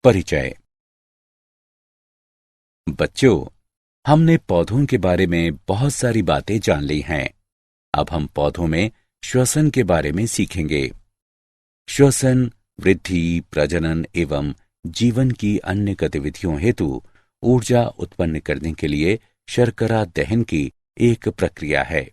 परिचय। बच्चों, हमने पौधों के बारे में बहुत सारी बातें जान ली हैं। अब हम पौधों में श्वसन के बारे में सीखेंगे। श्वसन वृद्धि, प्रजनन एवं जीवन की अन्य गतिविधियों हेतु ऊर्जा उत्पन्न करने के लिए शर्करा दहन की एक प्रक्रिया है।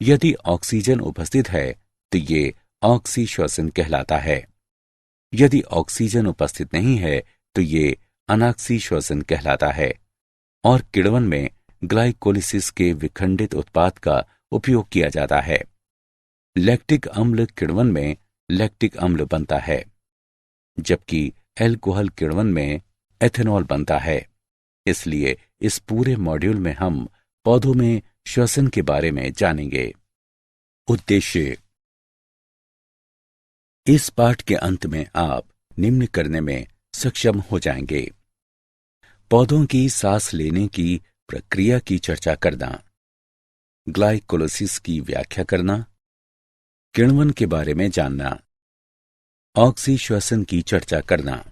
यदि ऑक्सीजन उपस्थित है तो ये ऑक्सी श्वसन कहलाता है। यदि ऑक्सीजन उपस्थित नहीं है तो ये अनाक्सी श्वसन कहलाता है। और किण्वन में ग्लाइकोलिसिस के विखंडित उत्पाद का उपयोग किया जाता है। लैक्टिक अम्ल किण्वन में लैक्टिक अम्ल बनता है, जबकि एल्कोहल किण्वन में एथेनॉल बनता है। इसलिए इस पूरे मॉड्यूल में हम पौधों में श्वसन के बारे में जानेंगे। उद्देश्य। इस पाठ के अंत में आप निम्न करने में सक्षम हो जाएंगे: पौधों की सांस लेने की प्रक्रिया की चर्चा करना, ग्लाइकोलिसिस की व्याख्या करना, किण्वन के बारे में जानना, ऑक्सी श्वसन की चर्चा करना,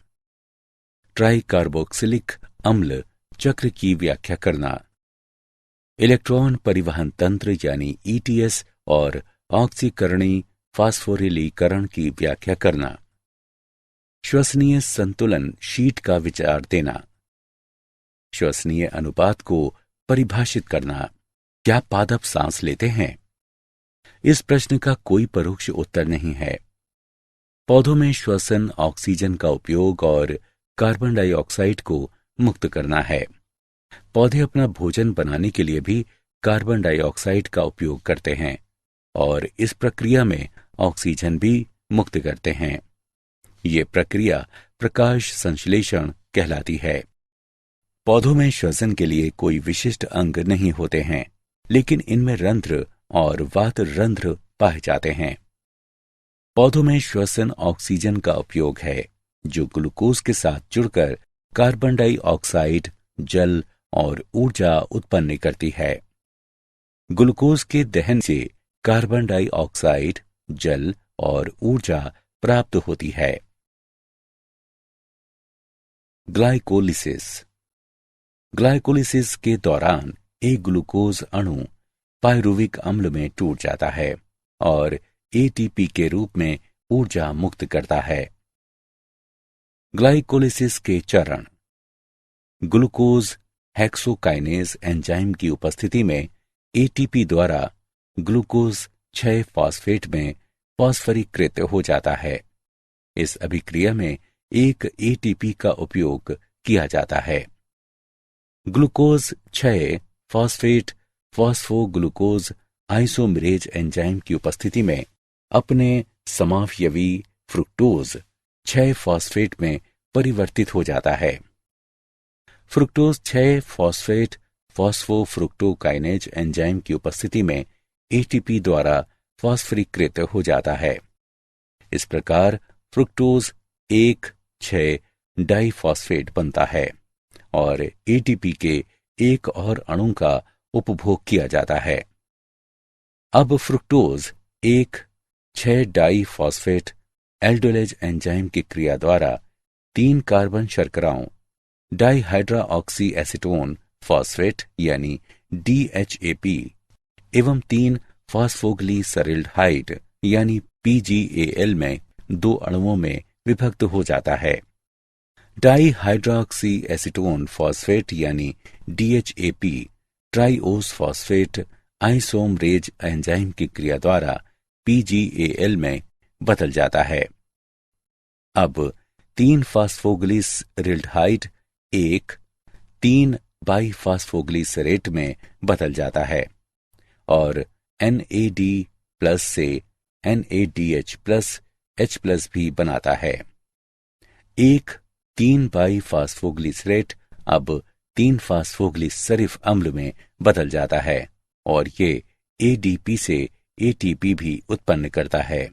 ट्राइकार्बोक्सिलिक अम्ल चक्र की व्याख्या करना, इलेक्ट्रॉन परिवहन तंत्र यानी ईटीएस और ऑक्सीकरणी फास्फोरिलीकरण की व्याख्या करना, श्वसनीय संतुलन शीट का विचार देना, श्वसनीय अनुपात को परिभाषित करना। क्या पादप सांस लेते हैं? इस प्रश्न का कोई परोक्ष उत्तर नहीं है। पौधों में श्वसन ऑक्सीजन का उपयोग और कार्बन डाइऑक्साइड को मुक्त करना है। पौधे अपना भोजन बनाने के लिए भी कार्बन डाइऑक्साइड का उपयोग करते हैं और इस प्रक्रिया में ऑक्सीजन भी मुक्त करते हैं। ये प्रक्रिया प्रकाश संश्लेषण कहलाती है। पौधों में श्वसन के लिए कोई विशिष्ट अंग नहीं होते हैं, लेकिन इनमें रंध्र और वात रंध्र पाए जाते हैं। पौधों में श्वसन ऑक्सीजन का उपयोग है, जो ग्लूकोज के साथ जुड़कर कार्बन डाइऑक्साइड, जल और ऊर्जा उत्पन्न करती है। ग्लूकोज के दहन से कार्बन डाइऑक्साइड, जल और ऊर्जा प्राप्त होती है। ग्लाइकोलिसिस। ग्लाइकोलिसिस के दौरान एक ग्लूकोज अणु पायरुविक अम्ल में टूट जाता है और एटीपी के रूप में ऊर्जा मुक्त करता है। ग्लाइकोलिसिस के चरण। ग्लूकोज हेक्सोकाइनेज एंजाइम की उपस्थिति में एटीपी द्वारा ग्लूकोज 6 फॉस्फेट में फॉस्फरीकृत हो जाता है। इस अभिक्रिया में एक एटीपी का उपयोग किया जाता है। ग्लूकोज 6 फॉस्फेट फॉस्फोग्लूकोज आइसोमेरेज एंजाइम की उपस्थिति में अपने समावयवी फ्रुक्टोज 6 फॉस्फेट में परिवर्तित हो जाता है। फ्रुक्टोज 6 फॉस्फेट फॉस्फोफ्रुक्टोकाइनेज एंजाइम की उपस्थिति में एटीपी द्वारा फॉस्फरीकृत हो जाता है। इस प्रकार फ्रुक्टोज 1,6 डाइफॉस्फेट बनता है और एटीपी के एक और अणु का उपभोग किया जाता है। अब फ्रुक्टोज 1,6 डाइफॉस्फेट एल्डोलेज एंजाइम की क्रिया द्वारा 3 कार्बन शर्कराओं डाइहाइड्रोऑक्सी एसीटोन फॉस्फेट यानी DHAP एवं 3 फॉस्फोग्लिसरल्डिहाइड यानी PGAL में 2 अणुओं में विभक्त हो जाता है। डाइहाइड्रोक्सी एसीटोन फॉस्फेट यानी DHAP ट्राइओस फॉस्फेट आइसोमरेज एंजाइम की क्रिया द्वारा PGAL में बदल जाता है। अब 3 फॉस्फोग्लिसरल्डिहाइड 3 बाइफॉस्फोग्लिसरेट में बदल जाता है और NAD+ से NADH+ H+ भी बनाता है। 3 बाइफॉस्फोग्लिसरेट अब 3 फॉस्फोग्लिसरिफ अम्ल में बदल जाता है और ये ADP से ATP भी उत्पन्न करता है।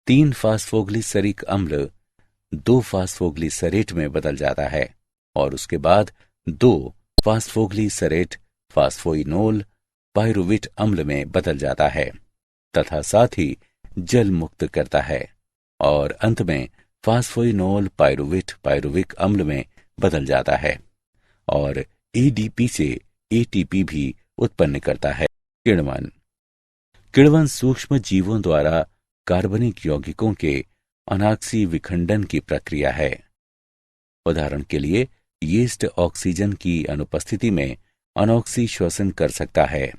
3 फॉस्फोग्लिसरिक अम्ल 2 फॉस्फोग्लिसरेट में बदल जाता है और उसके बाद 2 फॉस्फोग्लिसरेट फॉस्फोइनोल पायरुवेट अम्ल में बदल जाता है तथा साथ ही जल मुक्त करता है और अंत में फास्फोइनोल पायरुवेट पायरुविक अम्ल में बदल जाता है और एडीपी से एटीपी भी उत्पन्न करता है। किण्वन किण्वन सूक्ष्म जीवों द्वारा कार्बनिक यौगिकों के अनाक्सी विखंडन की प्रक्रिया है। उदाहरण के लिए यीस्ट ऑक्सीजन की अनुपस्थिति में अनॉक्सी श्वसन कर सकता है।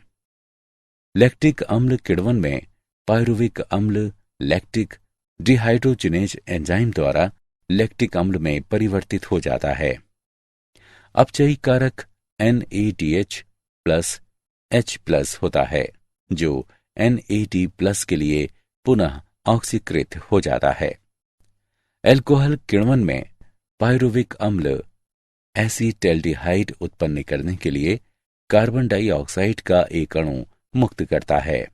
लैक्टिक अम्ल किण्वन में पायरुविक अम्ल लैक्टिक डिहाइड्रोजिनेज एंजाइम द्वारा लैक्टिक अम्ल में परिवर्तित हो जाता है। अपचयी कारक NADH प्लस H प्लस होता है जो NAD प्लस के लिए पुनः ऑक्सीकृत हो जाता है। एल्कोहल किण्वन में पायरुविक अम्ल एसीटैल्डिहाइड उत्पन्न करने के लिए कार्बन डाइऑक्साइड का एक अणु मुक्त करता है।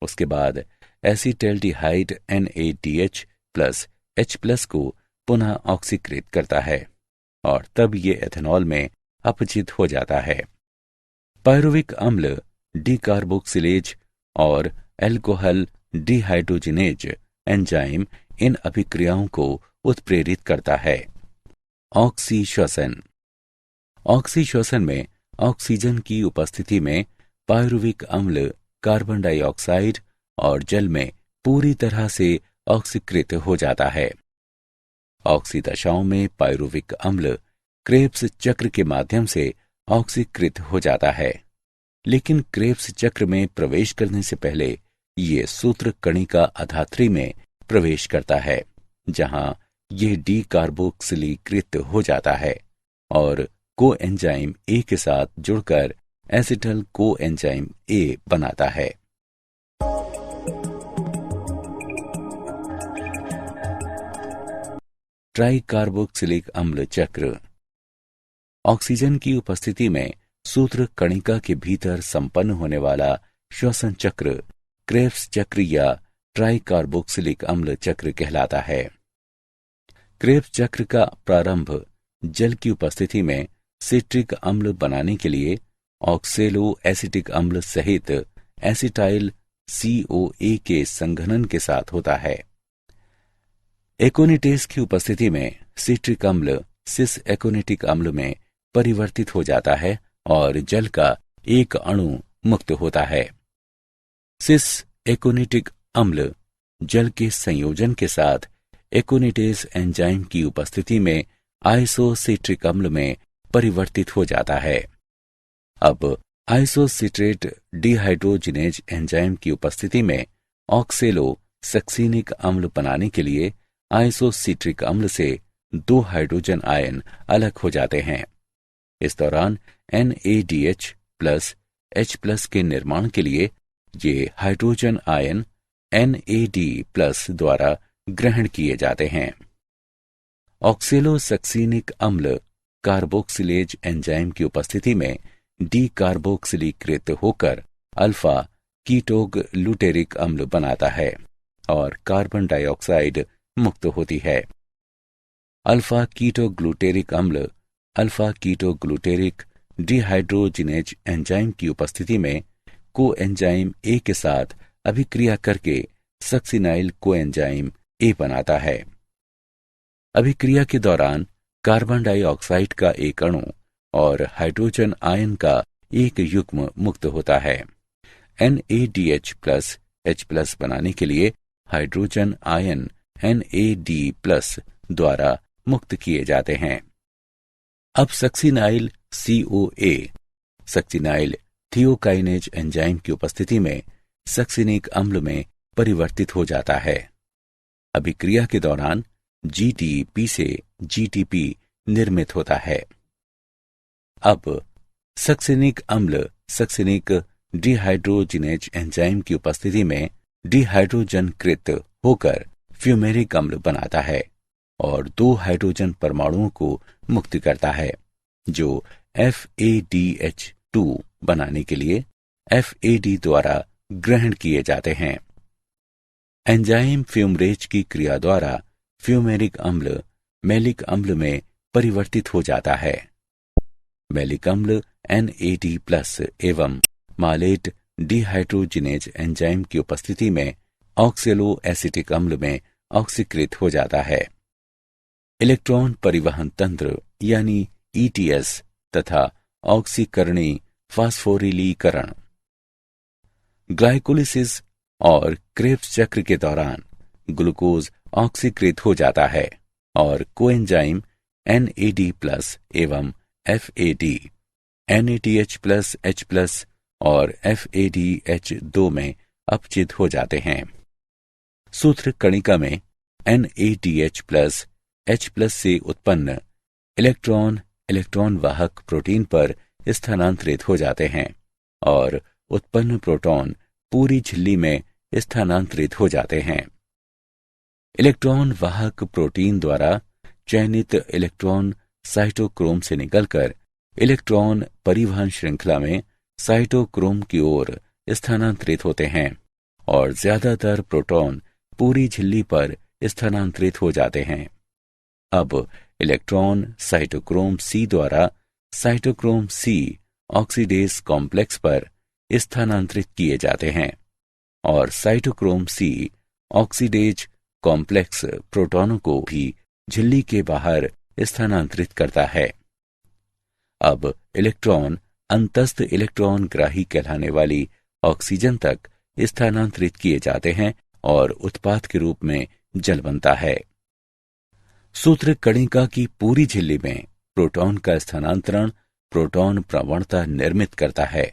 उसके बाद acetaldehyde NADH plus H plus को पुनः ऑक्सीकृत करता है और तब ये एथेनॉल में अपचित हो जाता है। पायरुविक अम्ल डीकार्बोक्सिलेज और एल्कोहल डिहाइड्रोजिनेज एंजाइम इन अभिक्रियाओं को उत्प्रेरित करता है। ऑक्सीश्वसन ऑक्सीश्वसन में ऑक्सीजन की उपस्थिति में पायरुविक अम्ल कार्बन डाइऑक्साइड और जल में पूरी तरह से ऑक्सीकृत हो जाता है। ऑक्सी दशाओं में पायरुविक अम्ल क्रेब्स चक्र के माध्यम से ऑक्सीकृत हो जाता है, लेकिन क्रेब्स चक्र में प्रवेश करने से पहले ये सूत्र कणिका अधात्री में प्रवेश करता है, जहां ये डीकार्बोक्सिलीकृत हो जाता है और कोएंजाइम ए के साथ जुड़कर एसिटल कोएंजाइम ए बनाता है। ट्राइकार्बोक्सिलिक अम्ल चक्र ऑक्सीजन की उपस्थिति में सूत्र कणिका के भीतर संपन्न होने वाला श्वसन चक्र क्रेब्स चक्र या ट्राइकार्बोक्सिलिक अम्ल चक्र कहलाता है। क्रेब्स चक्र का प्रारंभ जल की उपस्थिति में सिट्रिक अम्ल बनाने के लिए ऑक्सेलो एसिटिक अम्ल सहित एसिटाइल COA के संघनन के साथ होता है। एकोनिटेज की उपस्थिति में सिट्रिक अम्ल सिस एकोनिटिक अम्ल में परिवर्तित हो जाता है और जल का एक अणु मुक्त होता है। सिस एकोनिटिक अम्ल जल के संयोजन के साथ एकोनिटेज एंजाइम की उपस्थिति में आइसोसिट्रिक अम्ल में परिवर्तित हो जाता है। अब आइसोसिट्रेट डिहाइड्रोजिनेज एंजाइम की उपस्थिति में ऑक्सेलो सक्सीनिक अम्ल बनाने के लिए आइसोसिट्रिक अम्ल से 2 हाइड्रोजन आयन अलग हो जाते हैं। इस दौरान NADH प्लस H प्लस के निर्माण के लिए ये हाइड्रोजन आयन NAD प्लस द्वारा ग्रहण किए जाते हैं। ऑक्सेलो सक्सीनिक अम्ल कार्बोक्सिलेज एंजाइम की उपस्थिति में डीकार्बोक्सिलीकृत होकर अल्फा कीटोग्लूटेरिक अम्ल बनाता है और कार्बन डाइऑक्साइड मुक्त होती है। अल्फा कीटोग्लूटेरिक अम्ल अल्फा कीटोग्लूटेरिक डिहाइड्रोजिनेज एंजाइम की उपस्थिति में कोएंजाइम ए के साथ अभिक्रिया करके सक्सिनाइल कोएंजाइम ए बनाता है। अभिक्रिया के दौरान कार्बन डाइऑक्साइड का एक अणु और हाइड्रोजन आयन का एक युग्म मुक्त होता है। NADH प्लस H प्लस बनाने के लिए हाइड्रोजन आयन NAD प्लस द्वारा मुक्त किए जाते हैं। अब सक्सिनाइल COA सक्सिनाइल थियोकाइनेज एंजाइम की उपस्थिति में सक्सिनिक अम्ल में परिवर्तित हो जाता है। अभिक्रिया के दौरान GTP से GTP निर्मित होता है। अब सक्सिनिक अम्ल सक्सिनिक डिहाइड्रोजिनेज एंजाइम की उपस्थिति में डिहाइड्रोजनकृत होकर फ्यूमेरिक अम्ल बनाता है और 2 हाइड्रोजन परमाणुओं को मुक्त करता है, जो FADH2 बनाने के लिए FAD द्वारा ग्रहण किए जाते हैं। एंजाइम फ्यूमरेज की क्रिया द्वारा फ्यूमेरिक अम्ल मैलिक अम्ल में परिवर्तित हो जाता है। मैलिक अम्ल NAD प्लस एवं मालेट डिहाइड्रोजिनेज एंजाइम की उपस्थिति में ऑक्सेलो एसिटिक अम्ल में ऑक्सीकृत हो जाता है। इलेक्ट्रॉन परिवहन तंत्र यानी ईटीएस तथा ऑक्सीकरणी फास्फोरिलीकरण। ग्लाइकोलिसिस और क्रेब्स चक्र के दौरान ग्लूकोज ऑक्सीकृत हो जाता है और कोएंजाइम NAD+ एवं FAD, NADH+H+ और FADH2 में अपचित हो जाते हैं। सूत्र कणिका में NADH+, H+ से उत्पन्न इलेक्ट्रॉन वाहक प्रोटीन पर स्थानांतरित हो जाते हैं और उत्पन्न प्रोटॉन पूरी झिल्ली में स्थानांतरित हो जाते हैं। इलेक्ट्रॉन वाहक प्रोटीन द्वारा चयनित इलेक्ट्रॉन साइटोक्रोम से निकलकर इलेक्ट्रॉन परिवहन श्रृंखला में साइटोक्रोम की ओर स्थानांतरित होते हैं और ज्यादातर प्रोटॉन पूरी झिल्ली पर स्थानांतरित हो जाते हैं। अब इलेक्ट्रॉन साइटोक्रोम C द्वारा साइटोक्रोम C ऑक्सीडेज कॉम्प्लेक्स पर स्थानांतरित किए जाते हैं और साइटोक्रोम C ऑक्सीडेज कॉम्प्लेक्स प्रोटॉनों को भी झिल्ली के बाहर स्थानांतरित करता है। अब इलेक्ट्रॉन अंतस्थ इलेक्ट्रॉन ग्राही कहलाने वाली ऑक्सीजन तक स्थानांतरित किए जाते हैं और उत्पाद के रूप में जल बनता है। सूत्र कणिका की पूरी झिल्ली में प्रोटॉन का स्थानांतरण प्रोटॉन प्रवणता निर्मित करता है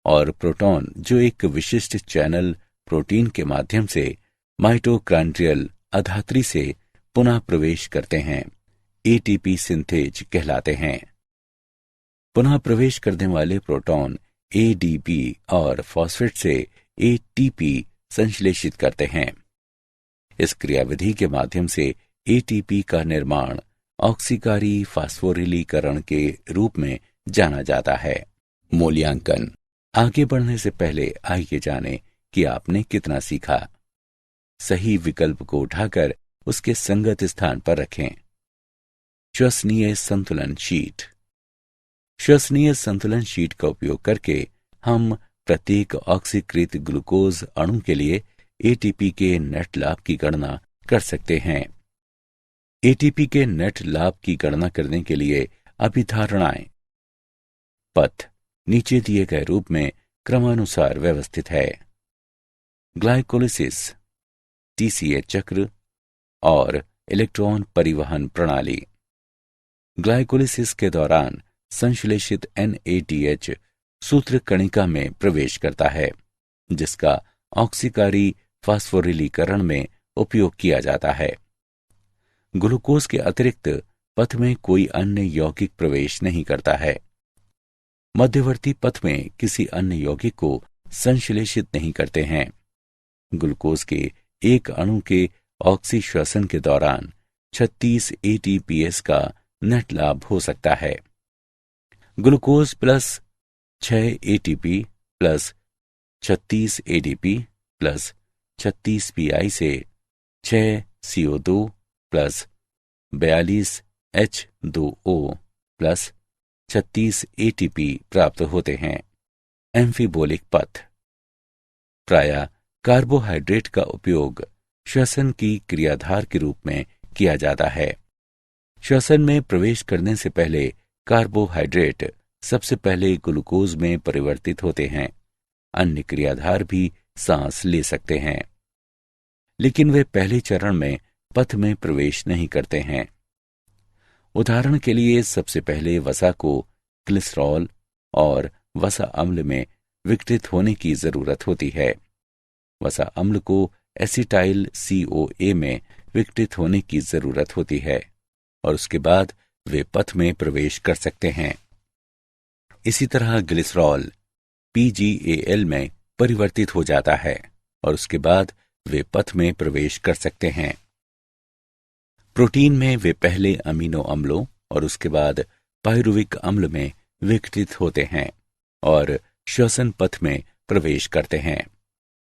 और प्रोटॉन जो एक विशिष्ट चैनल प्रोटीन के माध्यम से माइटोकॉन्ड्रियल अधात्री से पुनः प्रवेश करते हैं, एटीपी सिंथेज कहलाते हैं। पुनः प्रवेश करने वाले प्रोटॉन एडीपी और फॉस्फेट से एटीपी संश्लेषित करते हैं। इस क्रियाविधि के माध्यम से एटीपी का निर्माण ऑक्सीकारी फास्फोरिलीकरण के रूप में जाना जाता है। मूल्यांकन। आगे बढ़ने से पहले आइए जानें कि आपने कितना सीखा। सही विकल्प को उठाकर उसके संगत स्थान पर रखें। श्वसनीय संतुलन शीट। श्वसनीय संतुलन शीट का उपयोग करके हम प्रत्येक ऑक्सीकृत ग्लूकोज अणु के लिए एटीपी के नेट लाभ की गणना कर सकते हैं। एटीपी के नेट लाभ की गणना करने के लिए अभिधारणाएं। पथ नीचे दिए गए रूप में क्रमानुसार व्यवस्थित है। ग्लाइकोलिसिस, TCA चक्र और इलेक्ट्रॉन परिवहन प्रणाली। ग्लाइकोलिसिस के दौरान संश्लेषित NADH सूत्र कणिका में प्रवेश करता है, जिसका ऑक्सीकारी फास्फोरिलीकरण में उपयोग किया जाता है। ग्लूकोज के अतिरिक्त पथ में कोई अन्य यौगिक प्रवेश नहीं करता है। मध्यवर्ती पथ में किसी अन्य यौगिक को संश्लेषित नहीं करते हैं। ग्लूकोज के एक अणु के ऑक्सीश्वसन के दौरान 36 ATPase का नेट लाभ हो सकता है। Glucose plus 6 ATP plus 36 ADP plus 36 PI से 6 CO2 plus 42 H2O plus 36 ATP प्राप्त होते हैं। एम्फीबोलिक पथ। प्रायः कार्बोहाइड्रेट का उपयोग श्वसन की क्रियाधार के रूप में किया जाता है। श्वसन में प्रवेश करने से पहले कार्बोहाइड्रेट सबसे पहले ग्लूकोज में परिवर्तित होते हैं। अन्य क्रियाधार भी सांस ले सकते हैं, लेकिन वे पहले चरण में पथ में प्रवेश नहीं करते हैं। उदाहरण के लिए सबसे पहले वसा को ग्लिसरॉल और वसा अम्ल में विघटित होने की जरूरत होती है। वसा अम्ल को एसिटाइल CoA में विघटित होने की जरूरत होती है और उसके बाद वे पथ में प्रवेश कर सकते हैं। इसी तरह ग्लिसरॉल PgAl में परिवर्तित हो जाता है और उसके बाद वे पथ में प्रवेश कर सकते हैं। प्रोटीन में वे पहले अमीनो अम्लों और उसके बाद पायरुविक अम्ल में विघटित होते हैं और श्वसन पथ में प्रवेश करते हैं।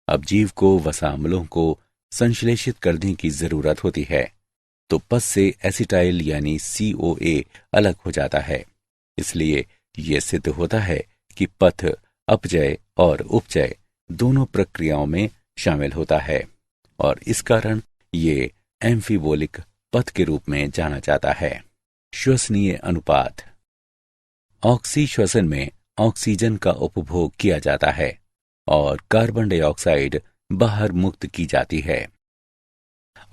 अब जीव को वसा अम्लों को संश्लेषित करने की जरूरत होती है, तो पथ से एसिटाइल यानी CoA अलग हो जाता है। इसलिए यह सिद्ध होता है कि पथ अपचय और उपचय दोनों प्रक्रियाओं में शामिल होता है और इस कारण ये एम्फीबोलिक पथ के रूप में जाना जाता है। श्वसनीय अनुपात। ऑक्सी श्वसन में ऑक्सीजन का उपभोग किया जाता है और कार्बन डाइऑक्साइड बाहर मुक्त की जाती है।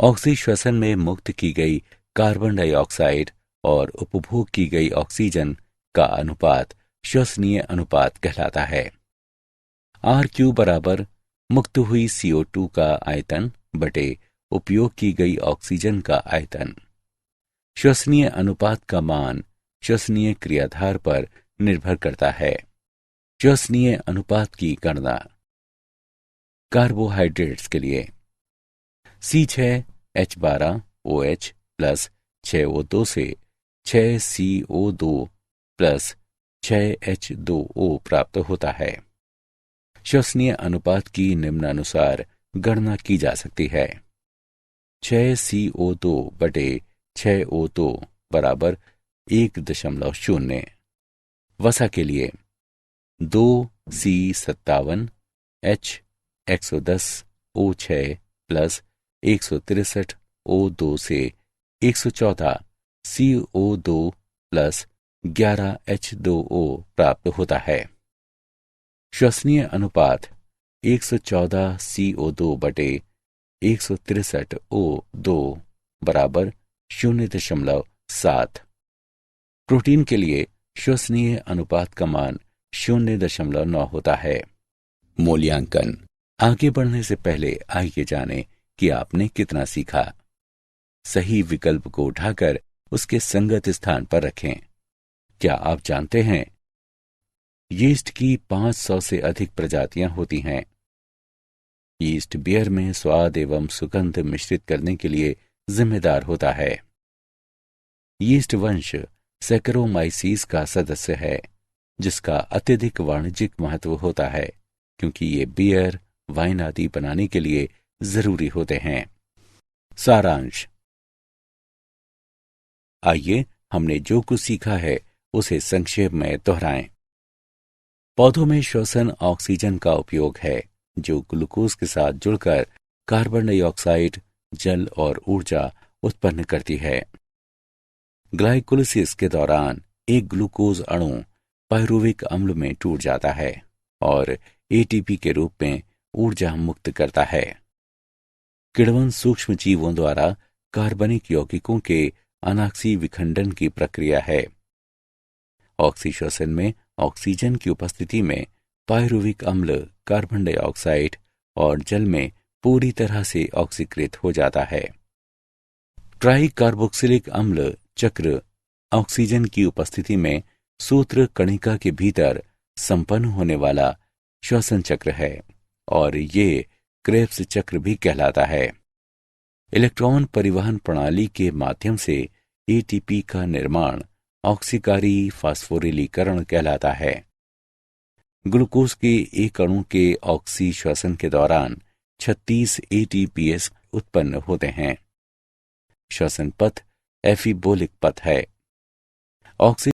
ऑक्सी श्वसन में मुक्त की गई कार्बन डाइऑक्साइड और उपभोग की गई ऑक्सीजन का अनुपात श्वसनीय अनुपात कहलाता है। RQ बराबर मुक्त हुई CO2 का आयतन बटे उपयोग की गई ऑक्सीजन का आयतन। श्वसनीय अनुपात का मान श्वसनीय क्रियाधार पर निर्भर करता है। श्वसनीय अनुपात की गणना। कार्बोहाइड्रेट्स के लिए C6H12OH प्लस 6O2 से 6CO2 प्लस 6H2O प्राप्त होता है। श्वसनीय अनुपात की निम्नानुसार गणना की जा सकती है। 6CO2 बटे 6O2 बराबर 1.0। वसा के लिए 2C57H110O6 प्लस 163O2 से 114 CO2 प्लस 11 H2O प्राप्त होता है। श्वसनीय अनुपात 114 CO2 बटे 163 O2 बराबर 0.7। प्रोटीन के लिए श्वसनीय अनुपात का मान 0.9 होता है। मूल्यांकन। आगे बढ़ने से पहले आइए जानें कि आपने कितना सीखा। सही विकल्प को उठाकर उसके संगत स्थान पर रखें। क्या आप जानते हैं यीस्ट की 500 से अधिक प्रजातियां होती हैं। यीस्ट बियर में स्वाद एवं सुगंध मिश्रित करने के लिए जिम्मेदार होता है। यीस्ट वंश सैकरोमाइसीस का सदस्य है, जिसका अत्यधिक वाणिज्यिक महत्व होता है क्योंकि ये बियर, वाइन आदि बनाने के लिए जरूरी होते हैं। सारांश। आइए हमने जो कुछ सीखा है उसे संक्षेप में दोहराएं। पौधों में श्वसन ऑक्सीजन का उपयोग है, जो ग्लूकोज के साथ जुड़कर कार्बन डाइऑक्साइड, जल और ऊर्जा उत्पन्न करती है। ग्लाइकोलिसिस के दौरान एक ग्लूकोज अणु पायरुविक अम्ल में टूट जाता है और ATP के रूप में ऊर्जा मुक्त करता है। किण्वन सूक्ष्म जीवों द्वारा कार्बनिक यौगिकों के अनाक्सी विखंडन की प्रक्रिया है। ऑक्सी श्वसन में ऑक्सीजन की उपस्थिति में पायरुविक अम्ल कार्बन डाइऑक्साइड और जल में पूरी तरह से ऑक्सीकृत हो जाता है। ट्राई कार्बोक्सिलिक अम्ल चक्र ऑक्सीजन की उपस्थिति में सूत्र कणिका के भीतर संपन्न होने वाला श्वसन चक्र है और ये क्रेब्स चक्र भी कहलाता है। इलेक्ट्रॉन परिवहन प्रणाली के माध्यम से ATP का निर्माण ऑक्सीकारी फास्फोरिलीकरण कहलाता है। ग्लूकोज के एक अणु के ऑक्सी श्वसन के दौरान 36 ATPase उत्पन्न होते हैं। श्वसन पथ एफीबोलिक पथ है। ऑक्सी